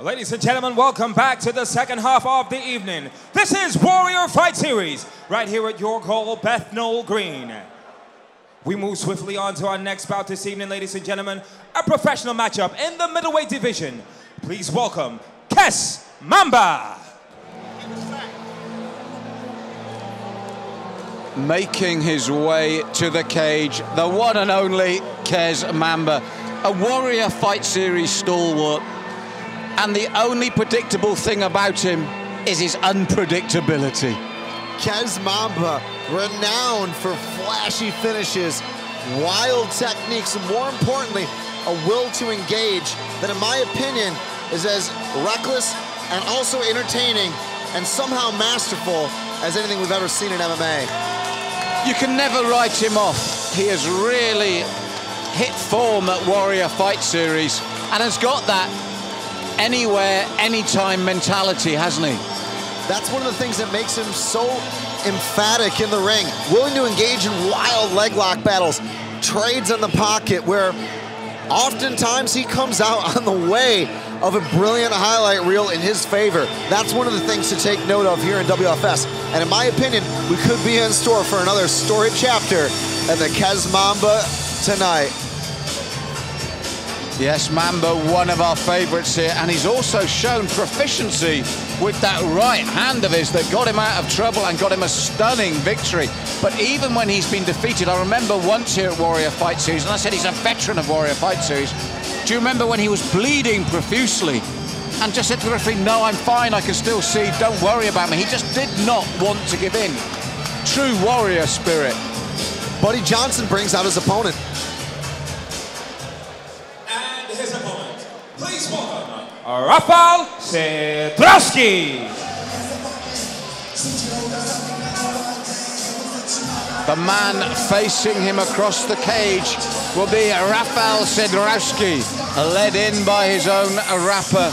Ladies and gentlemen, welcome back to the second half of the evening. This is Warrior Fight Series, right here at York Hall, Bethnal Green. We move swiftly on to our next bout this evening, ladies and gentlemen. A professional matchup in the middleweight division. Please welcome Kes Mamba. Making his way to the cage, the one and only Kes Mamba, a Warrior Fight Series stalwart. And the only predictable thing about him is his unpredictability. Kes Mamba, renowned for flashy finishes, wild techniques, and more importantly, a will to engage that, in my opinion, is as reckless and also entertaining and somehow masterful as anything we've ever seen in MMA. You can never write him off. He has really hit form at Warrior Fight Series and has got that anywhere, anytime mentality, hasn't he? That's one of the things that makes him so emphatic in the ring. Willing to engage in wild leg lock battles, trades in the pocket, where oftentimes he comes out on the way of a brilliant highlight reel in his favor. That's one of the things to take note of here in WFS. And in my opinion, we could be in store for another storied chapter at the Kes Mamba tonight. Yes, Mamba, one of our favorites here, and he's also shown proficiency with that right hand of his that got him out of trouble and got him a stunning victory. But even when he's been defeated, I remember once here at Warrior Fight Series, and I said he's a veteran of Warrior Fight Series. Do you remember when he was bleeding profusely and just said to the referee, no, I'm fine, I can still see, don't worry about me. He just did not want to give in. True warrior spirit. Buddy Johnson brings out his opponent. His opponent, please welcome Raf Cejrowski. The man facing him across the cage will be Raf Cejrowski, led in by his own rapper,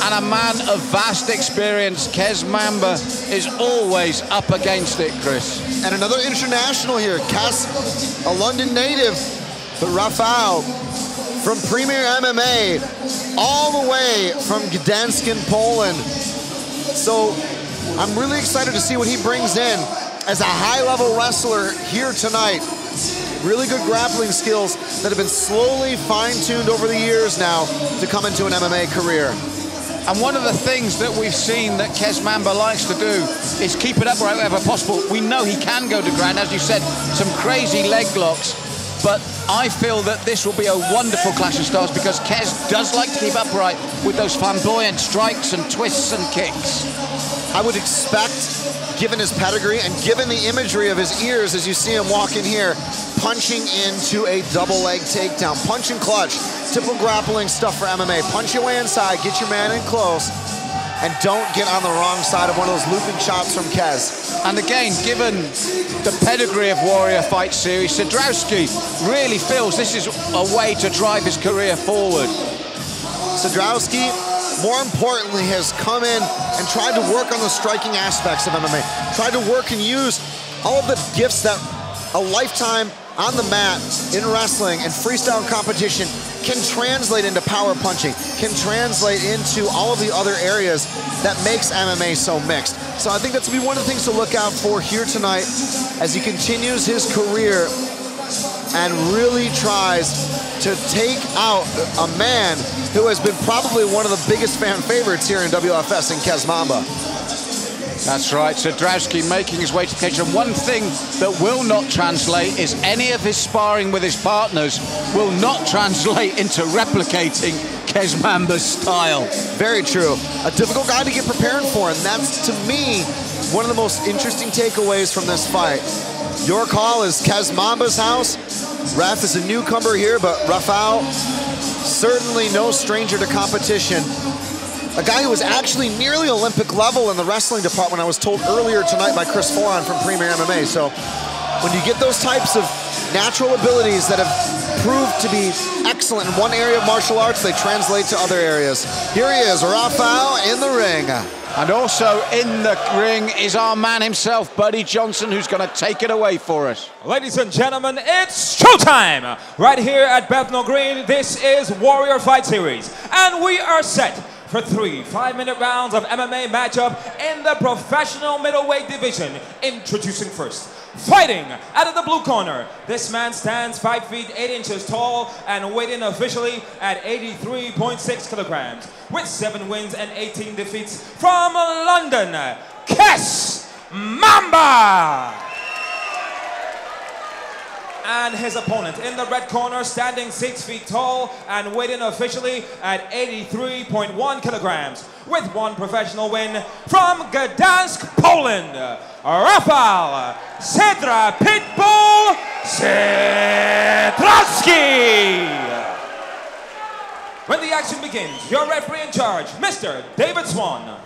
and a man of vast experience. Kes Mamba is always up against it, Chris. And another international here, Kes, a London native, but Rafał from Premier MMA, all the way from Gdańsk in Poland. So I'm really excited to see what he brings in as a high-level wrestler here tonight. Really good grappling skills that have been slowly fine-tuned over the years now to come into an MMA career. And one of the things that we've seen that Kes Mamba likes to do is keep it upright wherever possible. We know he can go to ground, as you said, some crazy leg locks. But I feel that this will be a wonderful clash of styles because Kes does like to keep upright with those flamboyant strikes and twists and kicks. I would expect, given his pedigree and given the imagery of his ears as you see him walk in here, punching into a double leg takedown, punch and clutch, typical grappling stuff for MMA. Punch your way inside, get your man in close, and don't get on the wrong side of one of those looping chops from Kes. And again, given the pedigree of Warrior Fight Series, Cejrowski really feels this is a way to drive his career forward. Cejrowski, more importantly, has come in and tried to work on the striking aspects of MMA, tried to work and use all of the gifts that a lifetime on the mat in wrestling and freestyle competition can translate into power punching, can translate into all of the other areas that makes MMA so mixed. So I think that's going to be one of the things to look out for here tonight as he continues his career and really tries to take out a man who has been probably one of the biggest fan favorites here in WFS in Kes Mamba. That's right, Cejrowski making his way to the cage. And one thing that will not translate is any of his sparring with his partners will not translate into replicating Kes Mamba's style. Very true. A difficult guy to get prepared for, and that's, to me, one of the most interesting takeaways from this fight. York Hall is Kes Mamba's house. Raf is a newcomer here, but Rafał, certainly no stranger to competition. A guy who was actually nearly Olympic level in the wrestling department, I was told earlier tonight by Chris Foran from Premier MMA. So when you get those types of natural abilities that have proved to be excellent in one area of martial arts, they translate to other areas. Here he is, Rafał in the ring. And also in the ring is our man himself, Buddy Johnson, who's going to take it away for us. Ladies and gentlemen, it's showtime! Right here at Bethnal Green, this is Warrior Fight Series. And we are set for 3 5-minute rounds of MMA matchup in the professional middleweight division. Introducing first, fighting out of the blue corner. This man stands 5 feet 8 inches tall and weighed in officially at 83.6 kilograms. With 7 wins and 18 defeats from London, Kes Mamba! And his opponent in the red corner, standing 6 feet tall and weighed in officially at 83.1 kilograms. With 1 professional win from Gdansk, Poland, Raf Cejrowski! When the action begins, your referee in charge, Mr. David Swan.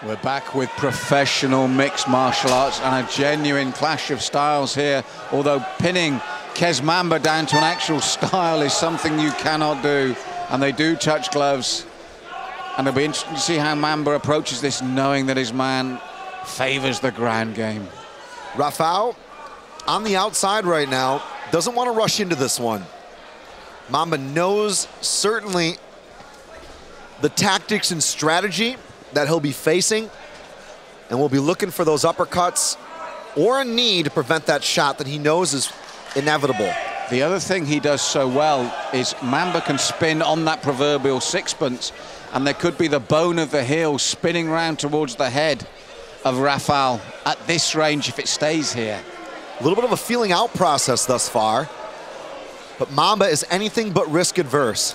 We're back with professional mixed martial arts and a genuine clash of styles here, although pinning Kes Mamba down to an actual style is something you cannot do, and they do touch gloves. And it'll be interesting to see how Mamba approaches this, knowing that his man favors the ground game. Rafał on the outside right now, doesn't want to rush into this one. Mamba knows certainly the tactics and strategy that he'll be facing, and will be looking for those uppercuts or a knee to prevent that shot that he knows is inevitable. The other thing he does so well is Mamba can spin on that proverbial sixpence, and there could be the bone of the heel spinning round towards the head of Rafał at this range if it stays here. A little bit of a feeling out process thus far, but Mamba is anything but risk adverse.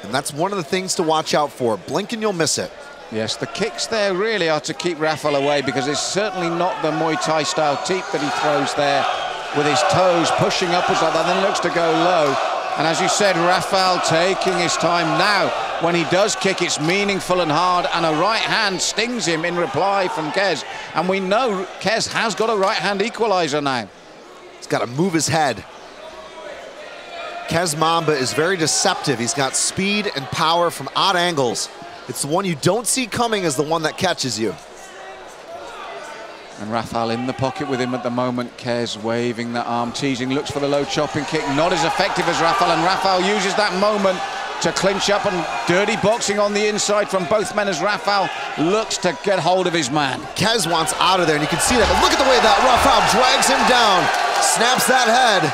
And that's one of the things to watch out for. Blink and you'll miss it. Yes, the kicks there really are to keep Rafał away, because it's certainly not the Muay Thai style teep that he throws there with his toes pushing upwards like that, then looks to go low. And as you said, Rafał taking his time now. When he does kick, it's meaningful and hard, and a right hand stings him in reply from Kes. And we know Kes has got a right hand equalizer now. He's got to move his head. Kes Mamba is very deceptive. He's got speed and power from odd angles. It's the one you don't see coming is the one that catches you. And Rafał in the pocket with him at the moment. Kes waving the arm, teasing, looks for the low chopping kick. Not as effective as Rafał, and Rafał uses that moment to clinch up, and dirty boxing on the inside from both men as Rafał looks to get hold of his man. Kes wants out of there, and you can see that. But look at the way that Rafał drags him down, snaps that head.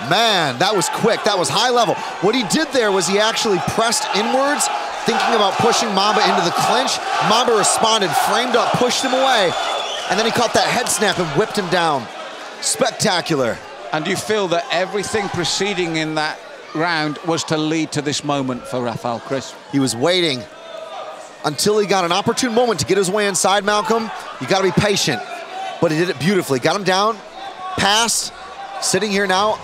Man, that was quick, that was high level. What he did there was he actually pressed inwards, thinking about pushing Mamba into the clinch. Mamba responded, framed up, pushed him away, and then he caught that head snap and whipped him down. Spectacular. And you feel that everything preceding in that round was to lead to this moment for Rafał, Chris? He was waiting until he got an opportune moment to get his way inside, Malcolm. You gotta be patient, but he did it beautifully. Got him down, passed, sitting here now.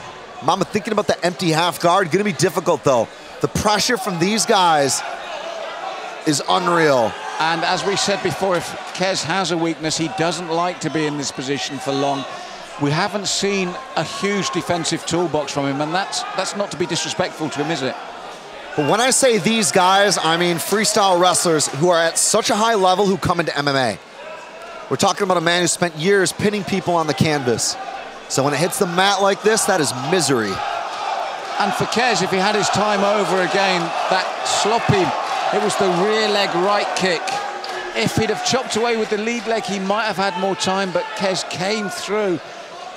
Mamba thinking about the empty half guard. Gonna be difficult though. The pressure from these guys is unreal. And as we said before, if Kes has a weakness, he doesn't like to be in this position for long. We haven't seen a huge defensive toolbox from him, and that's not to be disrespectful to him, is it? But when I say these guys, I mean freestyle wrestlers who are at such a high level who come into MMA. We're talking about a man who spent years pinning people on the canvas. So when it hits the mat like this, that is misery. And for Kes, if he had his time over again, that sloppy, it was the rear leg right kick. If he'd have chopped away with the lead leg, he might have had more time, but Kes came through,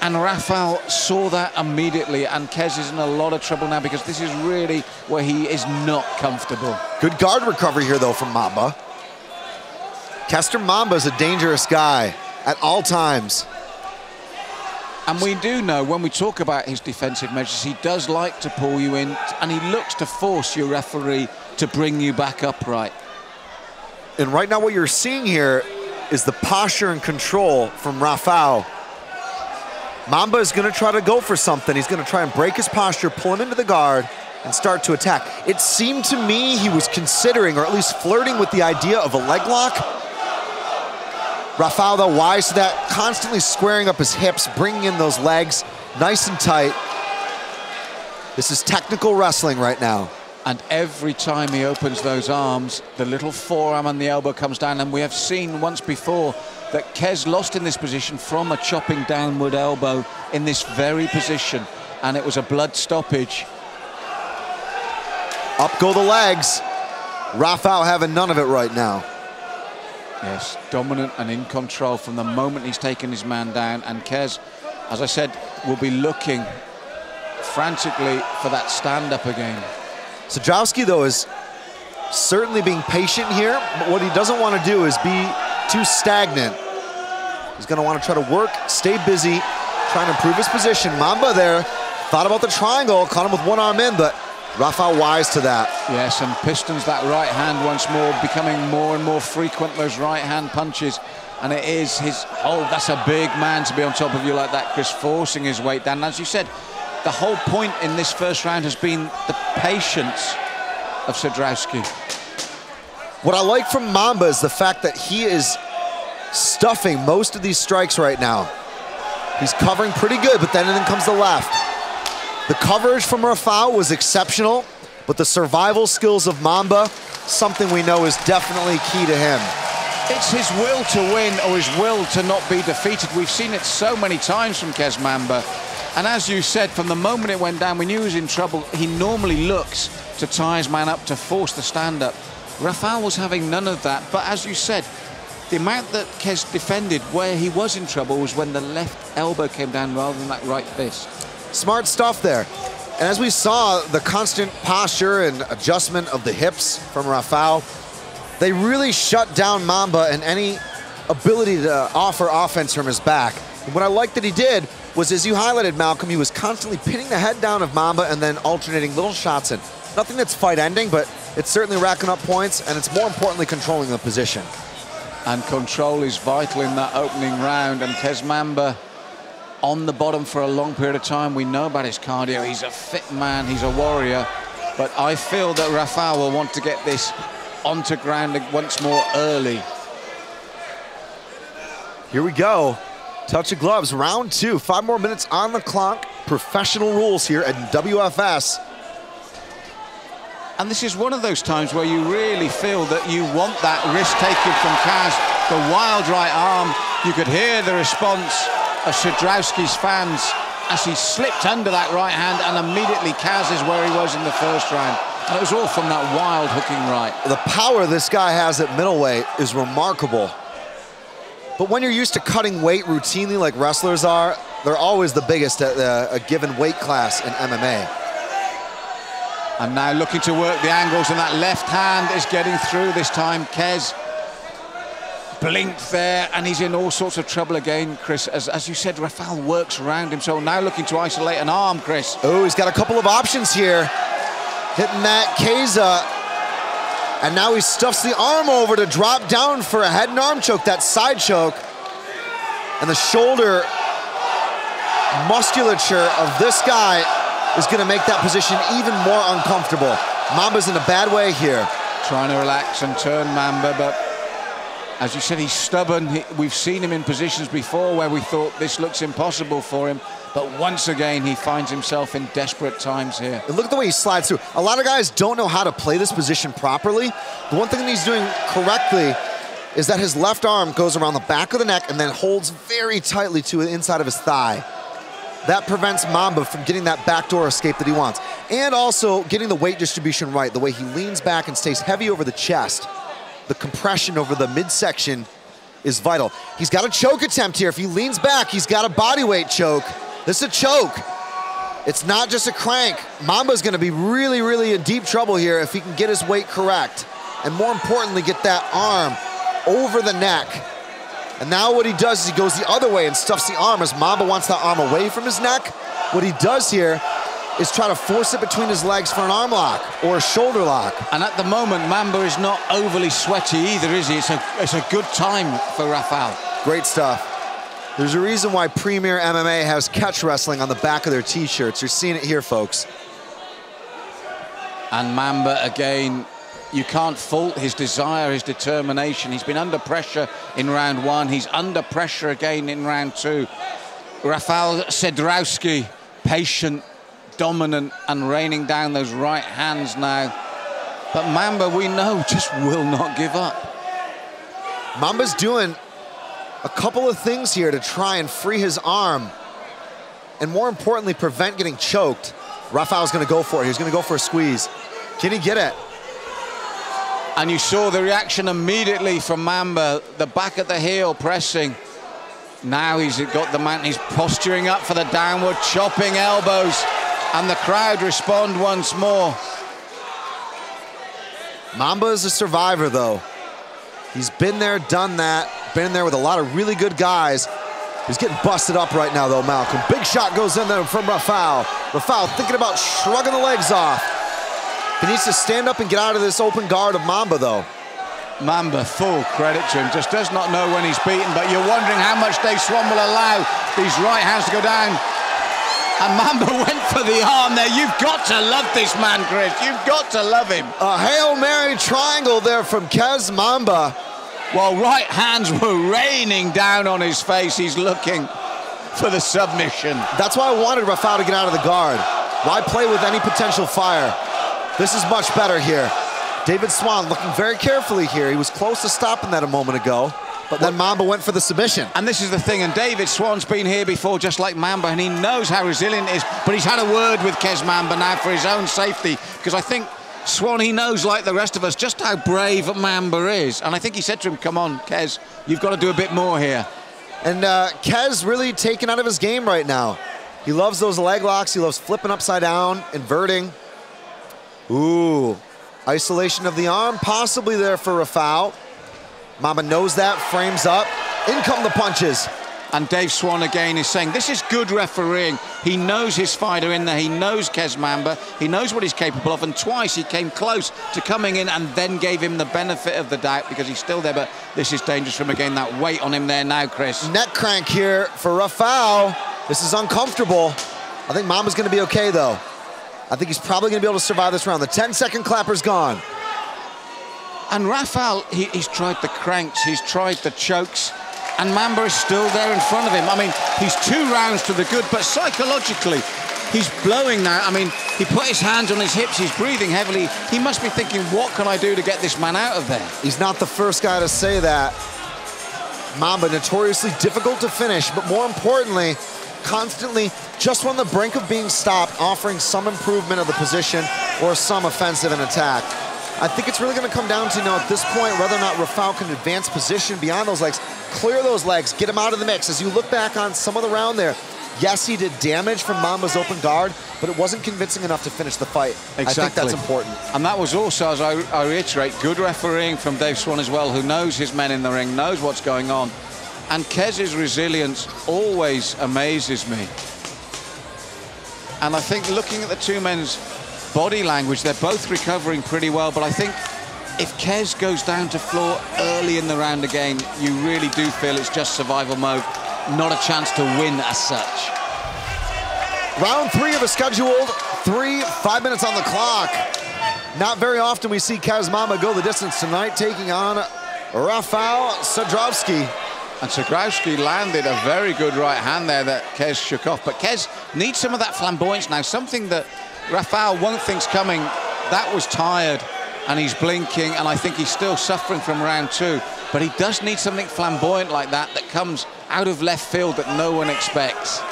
and Rafał saw that immediately, and Kes is in a lot of trouble now, because this is really where he is not comfortable. Good guard recovery here, though, from Mamba. Kes Mamba is a dangerous guy at all times. And we do know, when we talk about his defensive measures, he does like to pull you in, and he looks to force your referee to bring you back upright. And right now what you're seeing here is the posture and control from Rafał. Mamba is going to try to go for something. He's going to try and break his posture, pull him into the guard, and start to attack. It seemed to me he was considering, or at least flirting with the idea of a leg lock. Rafał, though, wise to that, constantly squaring up his hips, bringing in those legs nice and tight. This is technical wrestling right now. And every time he opens those arms, the little forearm and the elbow comes down, and we have seen once before that Kes lost in this position from a chopping downward elbow in this very position. and it was a blood stoppage. Up go the legs. Rafael having none of it right now. Yes, dominant and in control from the moment he's taken his man down. And Kes, as I said, will be looking frantically for that stand-up again. Cejrowski, though, is certainly being patient here, but what he doesn't want to do is be too stagnant. He's going to want to try to work, stay busy, trying to improve his position. Mamba there thought about the triangle, caught him with one arm in, but Rafael wise to that. Yes, and pistons that right hand once more, becoming more and more frequent, those right hand punches. And it is his, oh, that's a big man to be on top of you like that, Chris, forcing his weight down. And as you said, the whole point in this first round has been the patience of Cejrowski. What I like from Mamba is the fact that he is stuffing most of these strikes right now. He's covering pretty good, but then comes the left. The coverage from Rafael was exceptional, but the survival skills of Mamba, something we know is definitely key to him. It's his will to win or his will to not be defeated. We've seen it so many times from Kes Mamba. And as you said, from the moment it went down, we knew he was in trouble. He normally looks to tie his man up, to force the stand-up. Rafael was having none of that. But as you said, the amount that Kes defended where he was in trouble was when the left elbow came down rather than that right fist. Smart stuff there. And as we saw, the constant posture and adjustment of the hips from Rafael, they really shut down Mamba and any ability to offer offense from his back. And what I liked that he did was, as you highlighted, Malcolm, he was constantly pinning the head down of Mamba and then alternating little shots in. Nothing that's fight-ending, but it's certainly racking up points, and it's more importantly controlling the position. And control is vital in that opening round, and Kes Mamba on the bottom for a long period of time. We know about his cardio. He's a fit man. He's a warrior. But I feel that Rafael will want to get this onto ground once more early. Here we go. Touch of gloves, round 2. 5 more minutes on the clock. Professional rules here at WFS. And this is one of those times where you really feel that you want that risk taken from Kes. The wild right arm. You could hear the response of Cejrowski's fans as he slipped under that right hand, and immediately Kes is where he was in the first round. And it was all from that wild hooking right. The power this guy has at middleweight is remarkable. But when you're used to cutting weight routinely like wrestlers are, they're always the biggest at a given weight class in MMA. And now looking to work the angles, and that left hand is getting through this time. Kes blinked there, and he's in all sorts of trouble again, Chris. As you said, Rafael works around him, so now looking to isolate an arm, Chris. Oh, he's got a couple of options here. Hitting that Keza, and now he stuffs the arm over to drop down for a head and arm choke, that side choke. And the shoulder musculature of this guy is gonna make that position even more uncomfortable. Mamba's in a bad way here. Trying to relax and turn Mamba, but as you said, he's stubborn. We've seen him in positions before where we thought this looks impossible for him, but once again, he finds himself in desperate times here. And look at the way he slides through. A lot of guys don't know how to play this position properly. The one thing that he's doing correctly is that his left arm goes around the back of the neck and then holds very tightly to the inside of his thigh. That prevents Mamba from getting that backdoor escape that he wants. And also getting the weight distribution right, the way he leans back and stays heavy over the chest. The compression over the midsection is vital. He's got a choke attempt here. If he leans back, he's got a bodyweight choke. This is a choke. It's not just a crank. Mamba's gonna be really, really in deep trouble here if he can get his weight correct. And more importantly, get that arm over the neck. And now what he does is he goes the other way and stuffs the arm as Mamba wants that arm away from his neck. What he does here is try to force it between his legs for an arm lock or a shoulder lock. And at the moment, Mamba is not overly sweaty either, is he? It's a good time for Rafael. Great stuff. There's a reason why Premier MMA has catch wrestling on the back of their t-shirts. You're seeing it here, folks. And Mamba, again, you can't fault his desire, his determination. He's been under pressure in round 1. He's under pressure again in round 2. Raf Cejrowski, patient, dominant, and raining down those right hands now. But Mamba, we know, just will not give up. Mamba's doing a couple of things here to try and free his arm. and more importantly, prevent getting choked, Rafael's gonna go for it. He's gonna go for a squeeze. Can he get it? And you saw the reaction immediately from Mamba, the back at the heel pressing. Now he's got the man, he's posturing up for the downward, chopping elbows, and the crowd respond once more. Mamba is a survivor, though. He's been there, done that, been there with a lot of really good guys. He's getting busted up right now, though, Malcolm. Big shot goes in there from Rafael. Rafael thinking about shrugging the legs off. He needs to stand up and get out of this open guard of Mamba, though. Mamba, full credit to him, just does not know when he's beaten, but you're wondering how much Dave Swan will allow these right hands to go down. And Mamba went for the arm there. You've got to love this man, Chris. You've got to love him. A Hail Mary triangle there from Kes Mamba. While right hands were raining down on his face, he's looking for the submission. That's why I wanted Rafael to get out of the guard. Why play with any potential fire? This is much better here. David Swan looking very carefully here. He was close to stopping that a moment ago, but then Mamba went for the submission. And this is the thing, and David Swan's been here before just like Mamba, and he knows how resilient he is, but he's had a word with Kes Mamba now for his own safety, because I think Swan, he knows, like the rest of us, just how brave Mamba is. And I think he said to him, come on, Kes, you've got to do a bit more here. And Kes really taken out of his game right now. He loves those leg locks. He loves flipping upside down, inverting. Ooh. Isolation of the arm, possibly there for Rafael. Mamba knows that, frames up. In come the punches. And Dave Swan again is saying, this is good refereeing. He knows his fighter in there. He knows Kes Mamba. He knows what he's capable of. And twice he came close to coming in and then gave him the benefit of the doubt because he's still there. But this is dangerous for him again. That weight on him there now, Chris. Neck crank here for Rafael. This is uncomfortable. I think Mamba's going to be okay, though. I think he's probably going to be able to survive this round. The 10-second clapper's gone. And Rafael, he's tried the cranks, he's tried the chokes, and Mamba is still there in front of him. I mean, he's 2 rounds to the good, but psychologically, he's blowing now. I mean, he put his hands on his hips, he's breathing heavily. He must be thinking, what can I do to get this man out of there? He's not the first guy to say that. Mamba, notoriously difficult to finish, but more importantly, constantly just on the brink of being stopped, offering some improvement of the position or some offensive and attack. I think it's really going to come down to, at this point, whether or not Rafael can advance position beyond those legs, clear those legs, get him out of the mix. As you look back on some of the round there, yes, he did damage from Mamba's open guard, but it wasn't convincing enough to finish the fight. Exactly. I think that's important. And that was also, as I reiterate, good refereeing from Dave Swan as well, who knows his men in the ring, knows what's going on. And Kes's resilience always amazes me. And I think looking at the two men's body language, they're both recovering pretty well, but I think if Kes goes down to floor early in the round again, you really do feel it's just survival mode, not a chance to win as such. Round 3 of a scheduled 5 minutes on the clock. Not very often we see Kes Mamba go the distance tonight, taking on Raf Cejrowski. And Cejrowski landed a very good right hand there that Kes shook off. But Kes needs some of that flamboyance now, something that Rafael won't think's coming. That was tired, and he's blinking, and I think he's still suffering from round 2. But he does need something flamboyant like that comes out of left field that no one expects.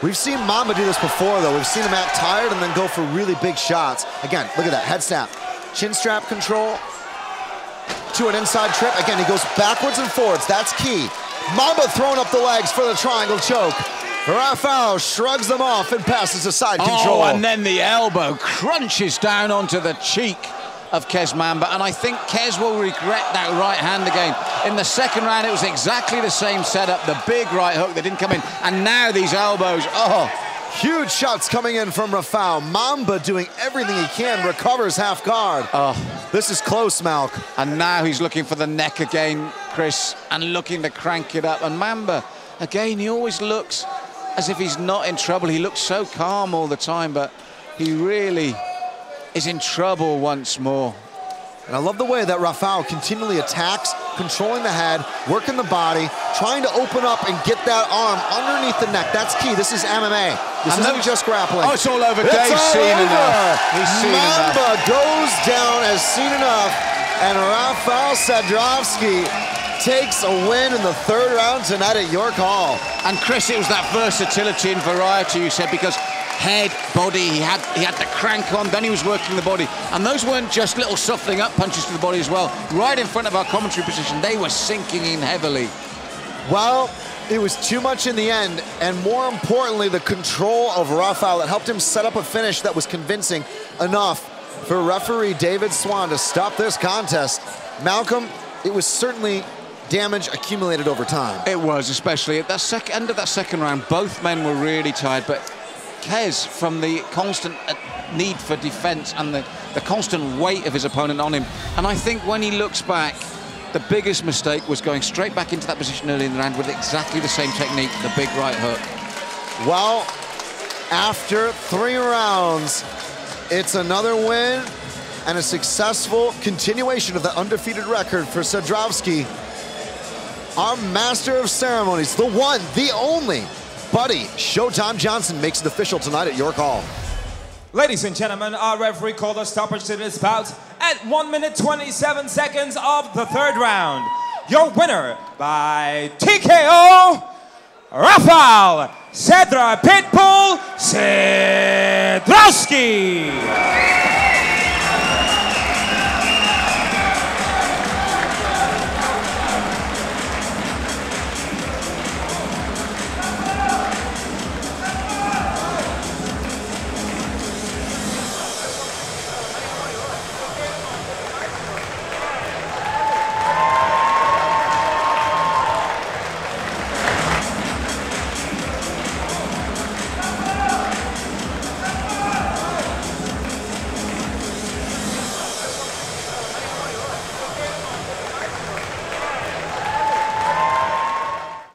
We've seen Mamba do this before, though. We've seen him act tired and then go for really big shots. Again, look at that, head snap. Chin strap control to an inside trip. Again, he goes backwards and forwards. That's key. Mamba throwing up the legs for the triangle choke. Rafael shrugs them off and passes to side control. Oh, and then the elbow crunches down onto the cheek of Kes Mamba, and I think Kes will regret that right hand again. In the second round, it was exactly the same setup, the big right hook that didn't come in, and now these elbows, oh. Huge shots coming in from Rafael. Mamba doing everything he can, recovers half guard. Oh. This is close, Malk. And now he's looking for the neck again, Chris, and looking to crank it up. And Mamba, again, he always looks as if he's not in trouble. He looks so calm all the time, but he really is in trouble once more. And I love the way that Rafael continually attacks, controlling the head, working the body, trying to open up and get that arm underneath the neck. That's key. This is MMA. This isn't just grappling. Oh, it's all over. It's Dave's all seen over. enough. He's seen Mamba enough. goes down, has seen enough, and Raf Cejrowski takes a win in the 3rd round tonight at York Hall. And Chris, it was that versatility and variety you said, because head, body, he had the crank on, then he was working the body. And those weren't just little softening up punches to the body as well. Right in front of our commentary position, they were sinking in heavily. Well, it was too much in the end, and more importantly, the control of Rafael that helped him set up a finish that was convincing enough for referee David Swan to stop this contest. Malcolm, it was certainly damage accumulated over time. It was, especially at that end of that 2nd round. Both men were really tired, but Kes, from the constant need for defense and the constant weight of his opponent on him, and I think when he looks back, the biggest mistake was going straight back into that position early in the round with exactly the same technique, the big right hook. Well, after 3 rounds, it's another win and a successful continuation of the undefeated record for Cejrowski. Our master of ceremonies, the one, the only, Buddy Showtime Johnson makes it official tonight at York Hall. Ladies and gentlemen, our referee called a stoppage to this bout at 1 minute 27 seconds of the 3rd round. Your winner by TKO, Raf Cejrowski.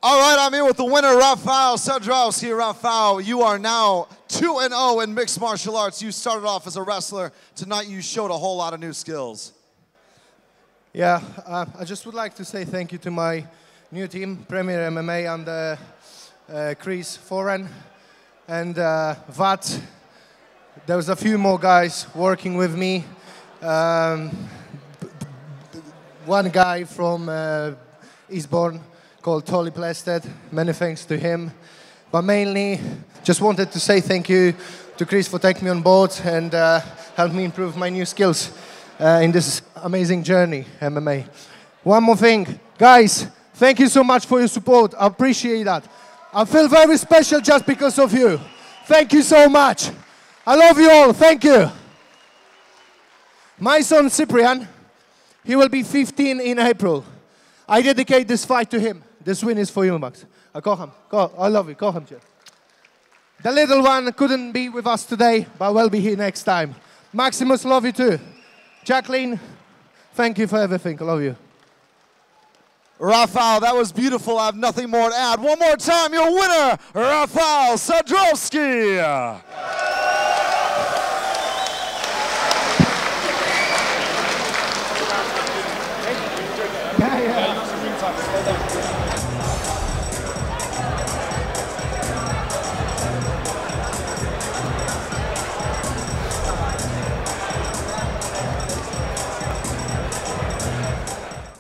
All right, I'm here with the winner, Raf Cejrowski. Raf, you are now 2-0 in mixed martial arts. You started off as a wrestler. Tonight you showed a whole lot of new skills. Yeah, I just would like to say thank you to my new team, Premier MMA, and Chris Foran and Vat. There was a few more guys working with me. One guy from Eastbourne called Tolly Plested. Many thanks to him. But mainly, just wanted to say thank you to Chris for taking me on board and help me improve my new skills in this amazing journey, MMA. One more thing, guys, thank you so much for your support. I appreciate that. I feel very special just because of you. Thank you so much. I love you all. Thank you. My son Cyprian, he will be 15 in April. I dedicate this fight to him. This win is for you, Max. I kocham. I love you. Kocham cię. The little one couldn't be with us today, but will be here next time. Maximus, love you too. Jacqueline, thank you for everything. I love you. Rafael, that was beautiful. I have nothing more to add. One more time, your winner, Raf Cejrowski.